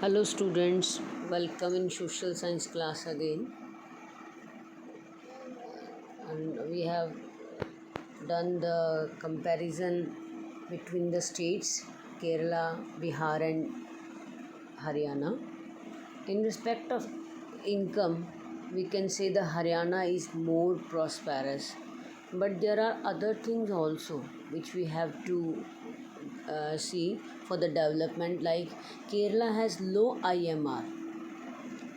Hello students, welcome in social science class again. And we have done the comparison between the states Kerala, Bihar and Haryana. In respect of income, we can say the Haryana is more prosperous, but there are other things also which we have to see for the development, like Kerala has low IMR.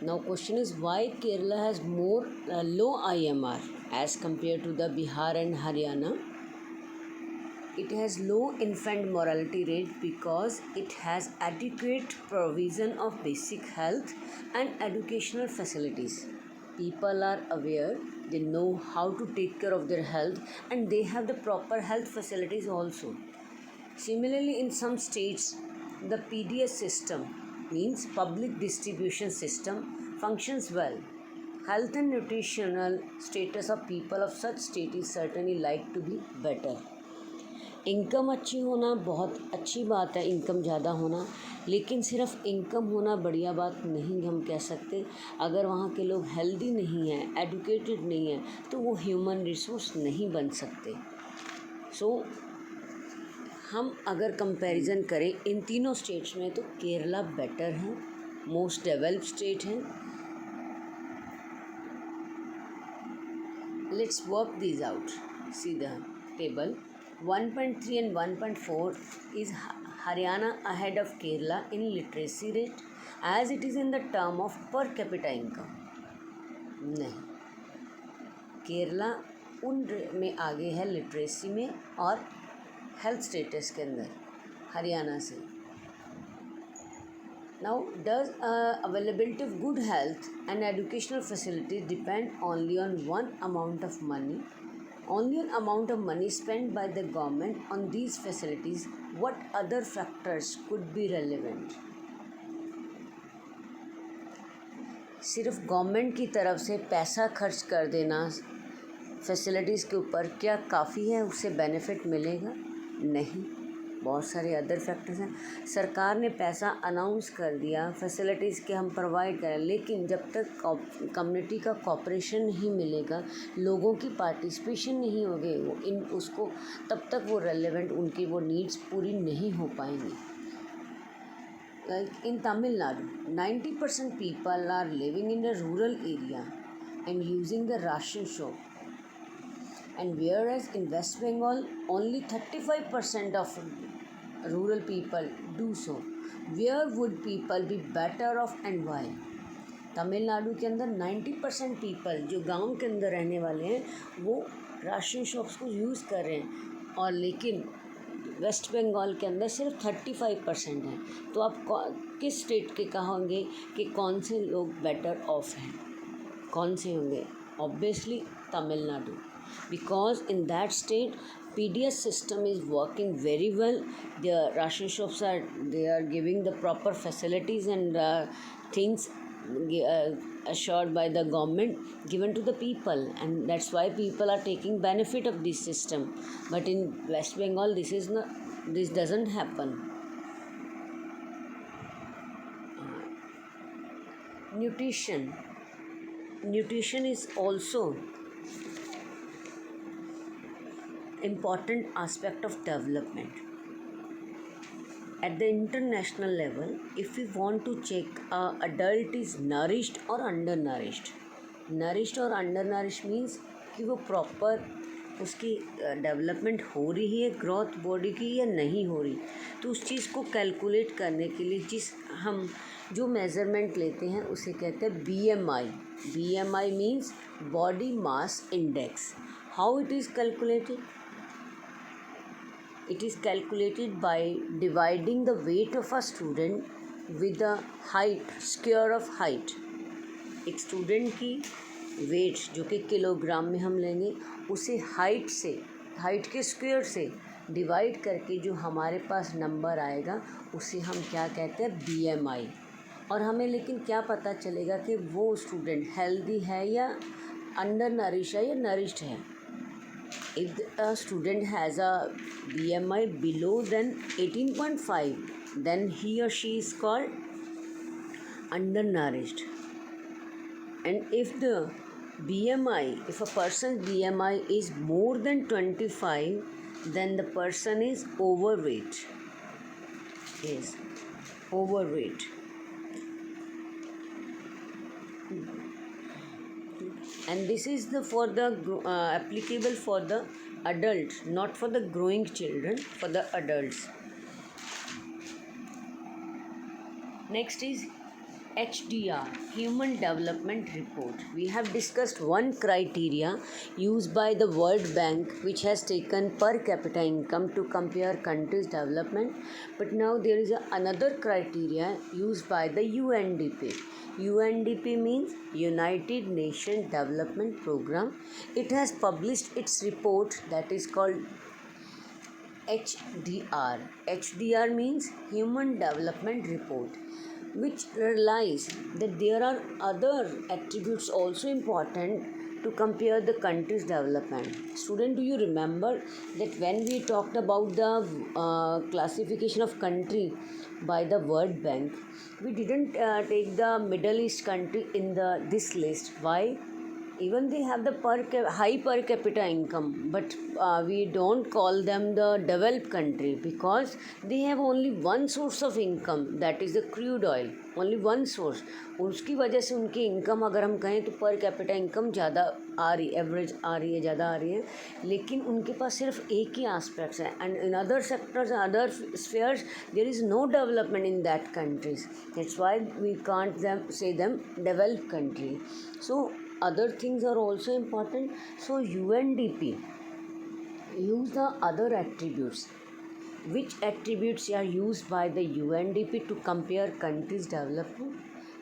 Now question is, why Kerala has more low IMR as compared to the Bihar and Haryana? It has low infant mortality rate because it has adequate provision of basic health and educational facilities. People are aware, they know how to take care of their health, and they have the proper health facilities also. Similarly, in some states, the PDS system, means public distribution system, functions well. Health and nutritional status of people of such state is certainly like to be better. Income अच्छी होना बहुत अच्छी बात है, income ज़्यादा होना, लेकिन सिर्फ इनकम होना बढ़िया बात नहीं हम कह सकते. अगर वहाँ के लोग हेल्दी नहीं हैं, एडुकेटेड नहीं हैं, तो वो ह्यूमन रिसोर्स नहीं बन सकते. हम अगर कंपैरिजन करें इन तीनों स्टेट्स में, तो केरला बेटर है, मोस्ट डेवलप्ड स्टेट है. Let's work this out. See the table. 1.3 and 1.4 is Haryana ahead of Kerala in literacy rate as it is in the term of per capita income. नहीं, केरला उन में आगे है literacy में और health status के अंदर हरियाणा से. Now does availability of good health and educational facilities depend only on one amount of money. Only an amount of money spent by the government on these facilities. What other factors could be relevant? सिर्फ government की तरफ से पैसा खर्च कर देना facilities के ऊपर क्या काफ़ी है, उससे बेनिफिट मिलेगा? नहीं, बहुत सारे अदर फैक्टर्स हैं. सरकार ने पैसा अनाउंस कर दिया, फैसिलिटीज़ के हम प्रोवाइड करें, लेकिन जब तक कम्युनिटी का कॉपरेशन नहीं मिलेगा, लोगों की पार्टिसिपेशन नहीं होगी उसको, तब तक वो रेलेवेंट, उनकी वो नीड्स पूरी नहीं हो पाएंगी. Like in Tamil Nadu 90% people are living in a rural area and using the ration shop, and whereas in West Bengal only 35% of rural people do so. Where would people be better off and why? Tamil Nadu के अंदर 90% people जो गांव के अंदर रहने वाले हैं वो राशन शॉप्स को यूज़ कर रहे हैं, और लेकिन वेस्ट बंगाल के अंदर सिर्फ 35% हैं. तो आप किस स्टेट के कहोगे कि कौन से लोग बेटर ऑफ हैं, कौन से होंगे? Obviously Tamil Nadu, because in that state PDS system is working very well. The ration shops are giving the proper facilities and things assured by the government given to the people, and that's why people are taking benefit of this system. But in West Bengal this doesn't happen. Nutrition is also important aspect of development. At the international level, if we want to check adult is nourished or undernourished. Nourished और undernourished means कि वो proper उसकी development हो रही है, growth body की, या नहीं हो रही. तो उस चीज़ को कैलकुलेट करने के लिए हम जो मेज़रमेंट लेते हैं उसे कहते हैं BMI. BMI means body mass index. How it is calculated? It is calculated by dividing the weight of a student with the height, square of height. एक स्टूडेंट की वेट जो कि किलोग्राम में हम लेंगे, उसे हाइट के स्क्वायर से डिवाइड करके जो हमारे पास नंबर आएगा उसे हम क्या कहते हैं? BMI. और हमें लेकिन क्या पता चलेगा कि वो स्टूडेंट हेल्दी है या अंडर नरिश है या नरिश्ड है? If a student has a BMI below than 18.5, then he or she is called undernourished. And if the BMI, if a person's BMI is more than 25, then the person is overweight. Is overweight. And this is the for the applicable for the adults, not for the growing children, for the adults. Next is HDR, Human Development Report. We have discussed one criteria used by the World Bank, which has taken per capita income to compare countries' development. But now there is another criteria used by the UNDP. UNDP means United Nations Development Program. It has published its report that is called HDR. HDR means Human Development Report, which realize that there are other attributes also important to compare the country's development. Student, do you remember that when we talked about the classification of country by the World Bank, we didn't take the Middle East country in this list. Why? Even they have the high per capita income, but we don't call them the developed country because they have only one source of income, that is the crude oil. Only one source. उसकी वजह से उनकी income अगर हम कहें तो पर capita income ज़्यादा आ रही, एवरेज आ रही है, ज़्यादा आ रही है, लेकिन उनके पास सिर्फ एक ही आस्पेक्ट्स है. And in other sectors, other spheres, there is no development in that countries. That's why we can't say them developed country. So other things are also important. So UNDP use the other attributes. Which attributes are used by the UNDP to compare countries' development?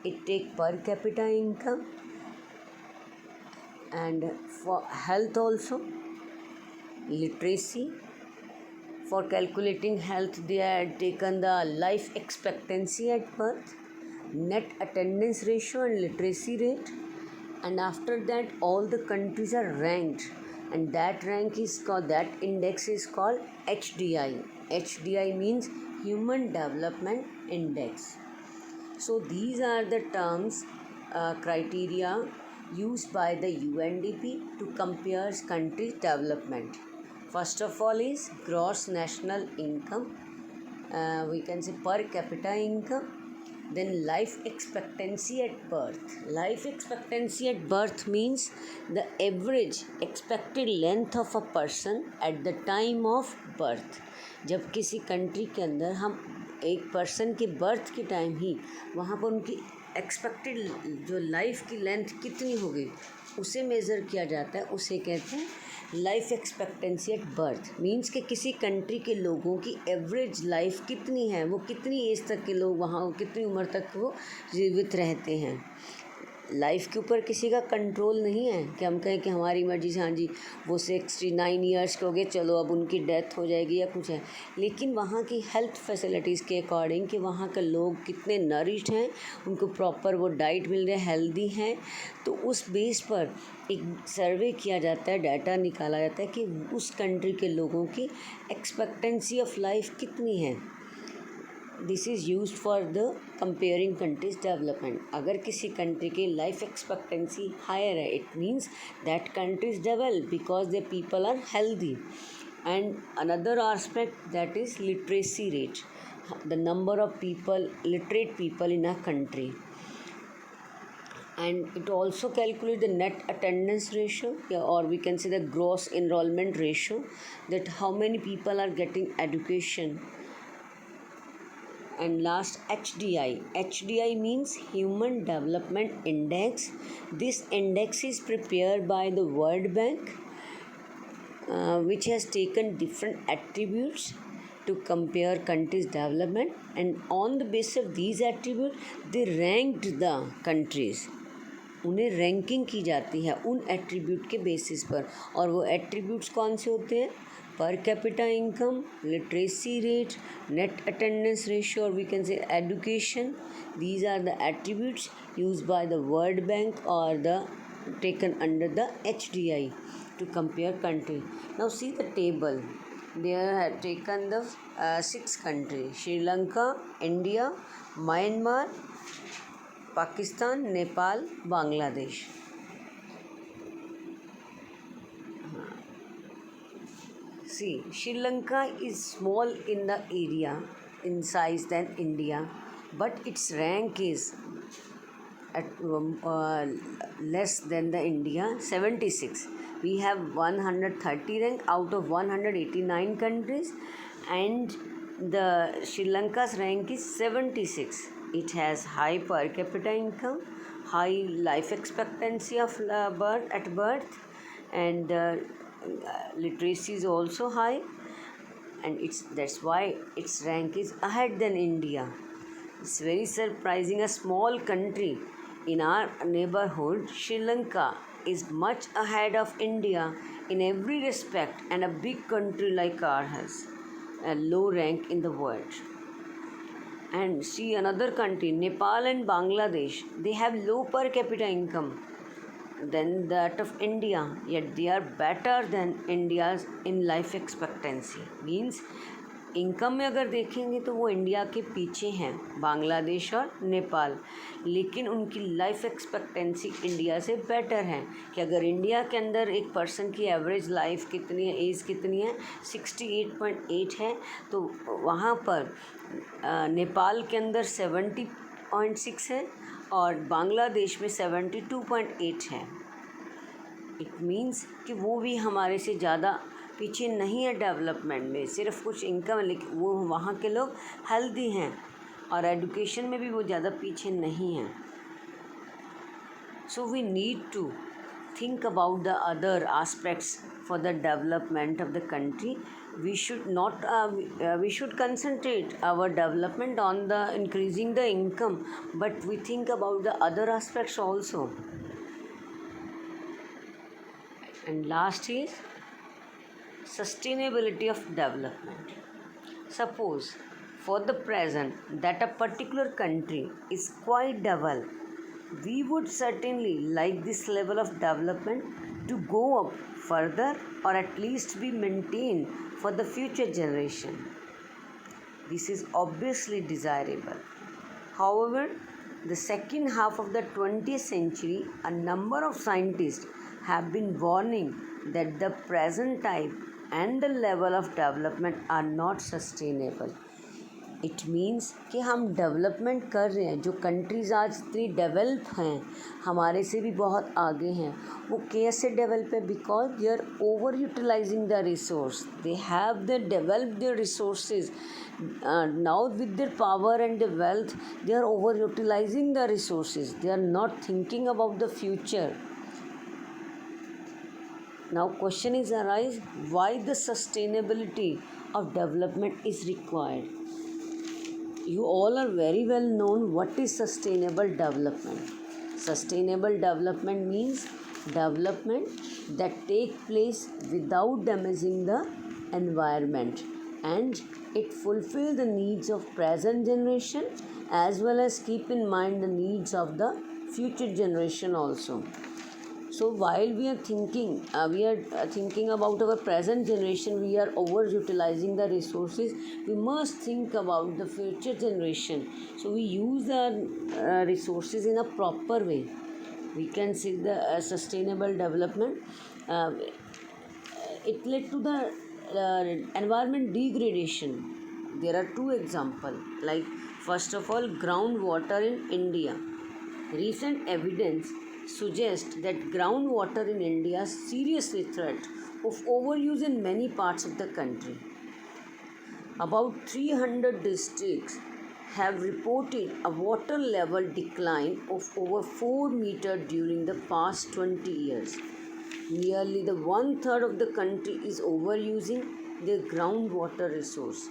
It take per capita income, and for health also, literacy. For calculating health, they had taken the life expectancy at birth, net attendance ratio and literacy rate. And after that all the countries are ranked, and that rank is called, that index is called HDI. HDI means Human Development Index. So these are the terms, criteria used by the UNDP to compare countries' development. First of all is gross national income, we can say per capita income. Then life expectancy at birth. Life expectancy at birth means the average expected length of a person at the time of birth. जब किसी country के अंदर हम एक person के birth के time ही वहाँ पर उनकी एक्सपेक्टेड जो लाइफ की लेंथ कितनी हो गई उसे मेज़र किया जाता है, उसे कहते हैं life expectancy at birth. Means कि किसी कंट्री के लोगों की एवरेज लाइफ कितनी है, वो कितनी एज तक के लोग वहाँ, कितनी उम्र तक वो जीवित रहते हैं. लाइफ के ऊपर किसी का कंट्रोल नहीं है कि हम कहें कि हमारी मर्जी से हाँ जी वो 69 ईयर्स के हो गए, चलो अब उनकी डेथ हो जाएगी या कुछ है. लेकिन वहाँ की हेल्थ फैसिलिटीज़ के अकॉर्डिंग कि वहाँ के लोग कितने नरिश्ड हैं, उनको प्रॉपर वो डाइट मिल रहा है, हेल्दी हैं, तो उस बेस पर एक सर्वे किया जाता है, डाटा निकाला जाता है कि उस कंट्री के लोगों की एक्सपेक्टेंसी ऑफ लाइफ कितनी है. This is used for the comparing countries development. अगर किसी कंट्री की लाइफ एक्सपेक्टेंसी हायर है, it means that country is developed because the people are healthy. And another aspect that is literacy rate, the number of people, literate people in a country. And it also calculate the net attendance ratio, or we can say the gross enrollment ratio, that how many people are getting education. And last, HDI. HDI means Human Development Index. This index is prepared by the World Bank, which has taken different attributes to compare countries' development, and on the basis of these attributes they ranked the countries. उन्हें ranking की जाती है उन attribute के basis पर. और वो attributes कौन से होते हैं? Per capita income, literacy rate, net attendance ratio, और we can say education. These are the attributes used by the world bank और the taken under the HDI to compare country. Now see the table. They have taken the 6 countries: Sri Lanka, India, Myanmar, Pakistan, Nepal, Bangladesh. See, Sri Lanka is small in the area in size than India, but its rank is at less than the India 76. We have 130 rank out of 189 countries, and the Sri Lanka's rank is 76. It has high per capita income, high life expectancy of birth at birth, and literacy is also high, and that's why its rank is ahead than India. It's very surprising. A small country in our neighborhood, Sri Lanka, is much ahead of India in every respect, and a big country like ours has a low rank in the world. And see another country, Nepal and Bangladesh, they have low per capita income than that of India, yet they are better than India's in life expectancy. Means income में अगर देखेंगे तो वो India के पीछे हैं, बांग्लादेश और नेपाल, लेकिन उनकी लाइफ एक्सपेक्टेंसी इंडिया से बेटर है. कि अगर इंडिया के अंदर एक पर्सन की एवरेज लाइफ कितनी है, एज कितनी है, 68.8 है, तो वहाँ पर नेपाल के अंदर 70.6 है और बांग्लादेश में 72.8 है. इट मीन्स कि वो भी हमारे से ज़्यादा पीछे नहीं है डेवलपमेंट में, सिर्फ कुछ इनकम, लेकिन वो वहाँ के लोग हेल्दी हैं और एजुकेशन में भी वो ज़्यादा पीछे नहीं हैं. So we need to think about the other aspects for the development of the country. We should concentrate our development on the increasing the income, but we think about the other aspects also. And last is sustainability of development. Suppose for the present that a particular country is quite developed, we would certainly like this level of development to go up further, or at least be maintained for the future generation. This is obviously desirable. However, the second half of the 20th century, a number of scientists have been warning that the present type and the level of development are not sustainable. It means कि हम development कर रहे हैं, जो countries आज इतनी develop हैं, हमारे से भी बहुत आगे हैं, वो कैसे डेवलप है? Because they are over utilising the resource. They have the develop their resources now with their power and the wealth. They are over utilising the resources. They are not thinking about the future. Now question is arise, why the sustainability of development is required? You all are very well known what is sustainable development. Sustainable development means development that take place without damaging the environment, and it fulfill the needs of present generation as well as keep in mind the needs of the future generation also. So while we are thinking about our present generation, we are over utilizing the resources. We must think about the future generation. So we use the resources in a proper way. We can see the sustainable development. It led to the environment degradation. There are two examples. Like first of all, groundwater in India. Recent evidence suggests that groundwater in India is seriously threat of overuse in many parts of the country. About 300 districts have reported a water level decline of over 4 meters during the past 20 years. Nearly the one-third of the country is overusing their groundwater resource.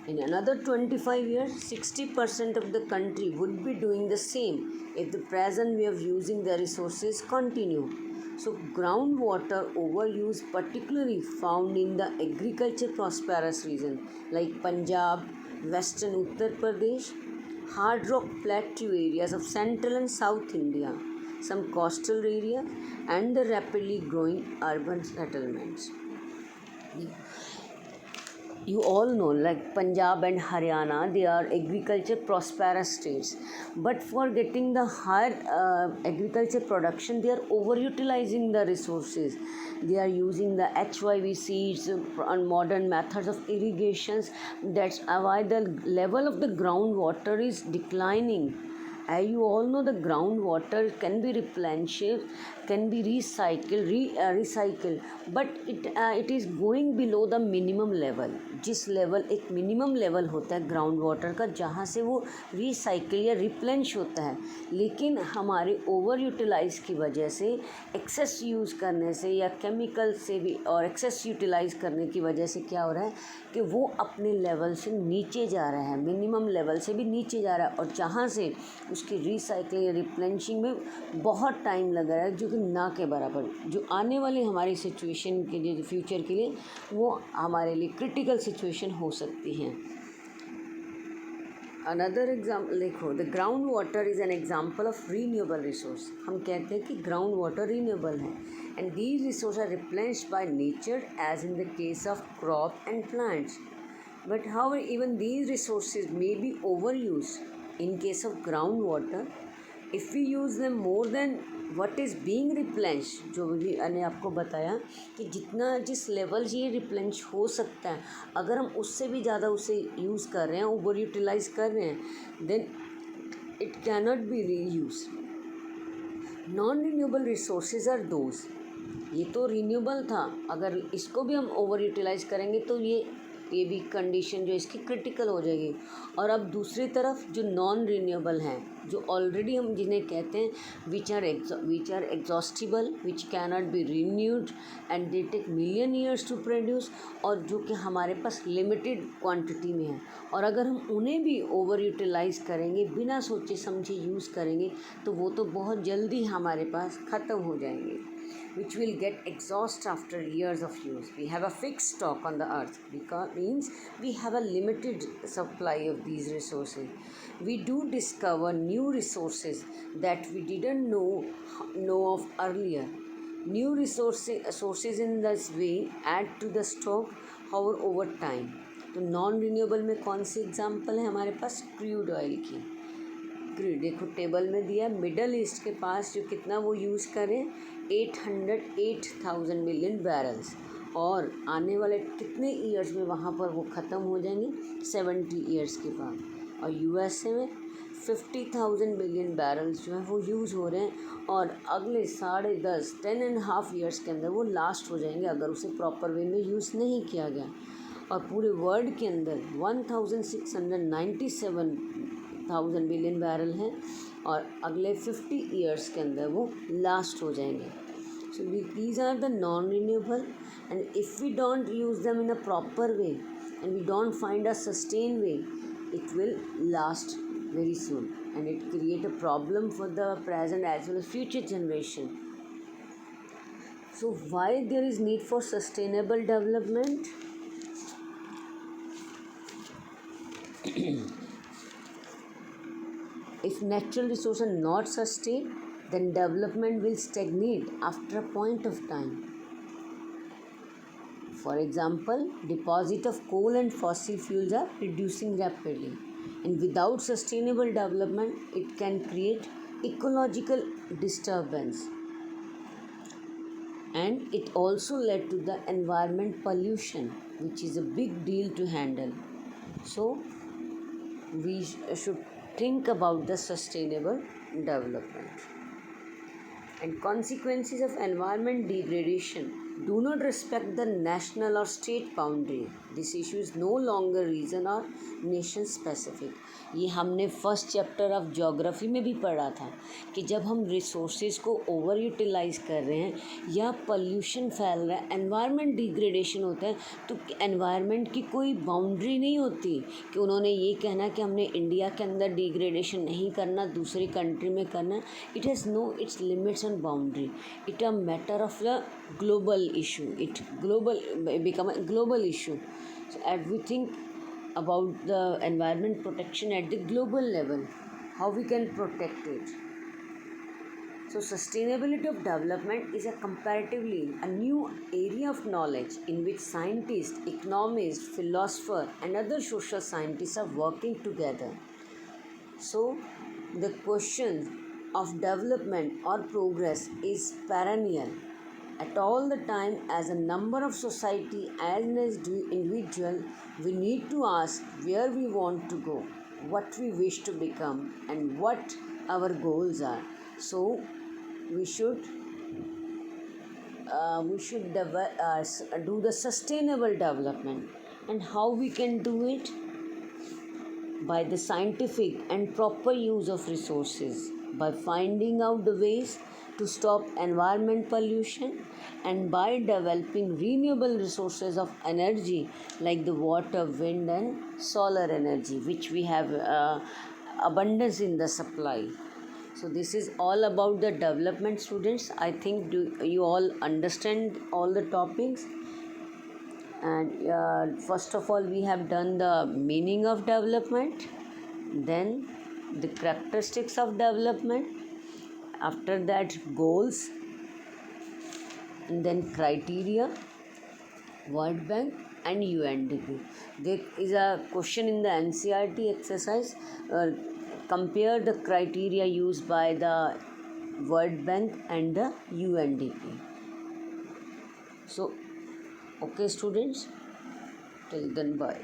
In another 25 years, 60% of the country would be doing the same if the present way of using the resources continue. So groundwater overuse particularly found in the agriculture prosperous region like Punjab, Western Uttar Pradesh, hard rock plateau areas of central and south India, some coastal area, and the rapidly growing urban settlements. you all know, like Punjab and Haryana, they are agriculture prosperous states, but for getting the higher agriculture production, they are overutilizing the resources. They are using the HYV seeds and modern methods of irrigations. That's why the level of the groundwater is declining. As you all know, the groundwater can be replenished, can be recycled, but it is going below the minimum level. जिस level, एक minimum level होता है ground water का, जहाँ से वो recycle या replenish होता है, लेकिन हमारे ओवर यूटिलाइज की वजह से, एक्सेस यूज़ करने से या केमिकल से भी, और एक्सेस यूटिलाइज करने की वजह से क्या हो रहा है कि वो अपने लेवल से नीचे जा रहा है, मिनिमम लेवल से भी नीचे जा रहा है, और जहाँ से उसकी रिसाइकलिंग या रिप्लेनिशिंग में बहुत टाइम लग रहा है, जो कि ना के बराबर, जो आने वाली हमारी सिचुएशन के लिए, फ्यूचर के लिए, वो हमारे लिए क्रिटिकल सिचुएशन हो सकती हैं। अनदर एग्जाम्पल देखो, the ground water is an example of renewable resource. हम कहते हैं कि ग्राउंड वाटर रीन्यूएबल है, and these resource are replenished by nature as in the case of crop and plants, but how even these resources may be over use in case of groundwater if we use them more than what is being replenished। जो भी मैंने आपको बताया कि जितना, जिस level से ये रिप्लेनिश हो सकता है, अगर हम उससे भी ज़्यादा उसे यूज़ कर रहे हैं, ओवर यूटिलाइज कर रहे हैं, then it cannot be reuse. Non renewable resources are those, ये तो रिन्यूएबल था, अगर इसको भी हम ओवर यूटिलाइज करेंगे तो ये भी कंडीशन जो इसकी क्रिटिकल हो जाएगी। और अब दूसरी तरफ जो नॉन रिन्यूएबल हैं, जो ऑलरेडी हम जिन्हें कहते हैं which are exhaustible, which cannot be renewed and they take million years to produce, और जो कि हमारे पास लिमिटेड क्वांटिटी में है, और अगर हम उन्हें भी ओवर यूटिलाइज करेंगे, बिना सोचे समझे यूज़ करेंगे, तो वो तो बहुत जल्दी हमारे पास ख़त्म हो जाएंगे, which will get exhaust after years of use. We have a fixed stock on the earth, because means we have a limited supply of these resources. We do discover new resources that we didn't know of earlier. New sources in this way add to the stock, however, over time. तो non renewable में कौन सी example है हमारे पास? Crude oil की। Crude देखो table में दिया, middle east के पास जो कितना वो यूज़ करें, 808,000 मिलियन बैरल्स, और आने वाले कितने ईयर्स में वहाँ पर वो ख़त्म हो जाएंगे? 70 ईयर्स के बाद। और यूएसए में 50,000 मिलियन बैरल्स जो हैं वो यूज़ हो रहे हैं, और अगले 10.5 ईयर्स के अंदर वो लास्ट हो जाएंगे, अगर उसे प्रॉपर वे में यूज़ नहीं किया गया। और पूरे वर्ल्ड के अंदर 1697,000 बिलियन बैरल हैं, और अगले 50 ईयर्स के अंदर वो लास्ट हो जाएंगे। So these are the non renewable, and if we don't use them in a proper way and we don't find a sustain way, it will last very soon, and it create a problem for the present as well as future generation. So why there is need for sustainable development? If natural resources are not sustained, then development will stagnate after a point of time. For example, deposit of coal and fossil fuels are reducing rapidly, and without sustainable development, it can create ecological disturbance, and it also led to the environment pollution, which is a big deal to handle. So we should think about the sustainable development. And consequences of environment degradation do not respect the national or state boundary. This issue is no longer region or nation specific. ये हमने first chapter of geography में भी पढ़ा था कि जब हम resources को ओवर यूटिलाइज कर रहे हैं या पॉल्यूशन फैल रहा है, एनवायरनमेंट डिग्रेडेशन होता है, तो एनवायरनमेंट की कोई बाउंड्री नहीं होती कि उन्होंने ये कहना कि हमने इंडिया के अंदर डिग्रेडेशन नहीं करना, दूसरी कंट्री में करना। It has no its limits and boundary. It a matter of the global issue. It global become a global issue. So as we think about the environment protection at the global level, how we can protect it. So sustainability of development is a comparatively a new area of knowledge in which scientists, economists, philosophers and other social scientists are working together. So the question of development or progress is perennial at all the time. As a number of society as an individual, we need to ask where we want to go, what we wish to become and what our goals are. So we should do the sustainable development. And how we can do it? By the scientific and proper use of resources, by finding out the ways to stop environment pollution, and by developing renewable resources of energy like the water, wind and solar energy, which we have abundance in the supply. So this is all about the development, students. I think you all understand all the topics. And first of all, we have done the meaning of development, then the characteristics of development, after that goals, and then criteria, World Bank and UNDP. There is a question in the NCERT exercise. Compare the criteria used by the World Bank and the UNDP. So, okay students, till then bye.